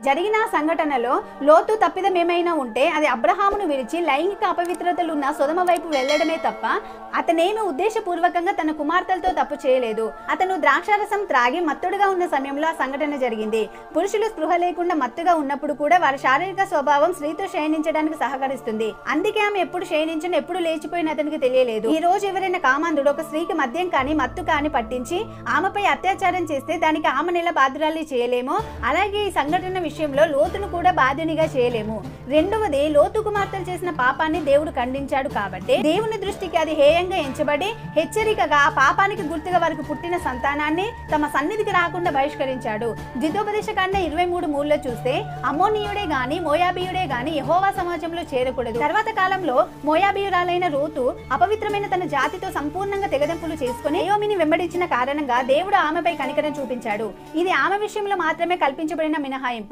జరిగిన సంఘటనలో లోతు తప్పిదమేమైనా ఉంటే అది అబ్రహామును విడిచి లైంగిక అపవిత్రతలున్న సొదమ వైపు వెళ్లడమే తప్ప అతనేమి ఉద్దేశపూర్వకంగా తన కుమార్తెలతో తప్పు చేయలేదు. అతను ద్రాక్షారసం త్రాగి మత్తుడుగా ఉన్న సమయంలో ఆ సంఘటన జరిగింది. పురుషులు స్పృహ లేకుండా మత్తుగా ఉన్నప్పుడు కూడా వారి శారీరక స్వభావం స్త్రీతో శయనించడానికి సహకరిస్తుంది. అందుకే ఆమె ఎప్పుడు శయనించిన ఎప్పుడు లేచిపోయిన అతనికి తెలియలేదు. ఈ రోజు ఎవరైనా కామాంధుడు ఒక స్త్రీకి మద్యం కానీ మత్తు కానీ పట్టించి ఆమెపై అత్యాచారం చేస్తే దానికి ఆమెను ఎలా బాధ్యురాలి చేయలేమో అలాగే ఈ సంఘటన విషయంలో లోతును కూడా బాధ్యునిగా చేయలేము. రెండవది, లోతు కుమార్తెలు చేసిన పాపాన్ని దేవుడు ఖండించాడు కాబట్టి దేవుని దృష్టికి అది హేయంగా ఎంచబడి హెచ్చరికగా ఆ పాపానికి గుర్తుగా వారికి పుట్టిన సంతానాన్ని తమ సన్నిధికి రాకుండా బహిష్కరించాడు. ద్వితోపదేశకాండ 23:3 చూస్తే అమ్మోనీయుడే గాని మోయాబీయుడే గాని యెహోవా సమాజంలో చేరకూడదు. తర్వాత కాలంలో మోయాబీయురాలైన రూతు అపవిత్రమైన తన జాతితో సంపూర్ణంగా తెగదెంపులు చేసుకుని నయోమిని వెంబడించిన కారణంగా దేవుడు ఆమెపై కనికరం చూపించాడు. ఇది ఆమె విషయంలో మాత్రమే కల్పించబడిన మినహాయింపు.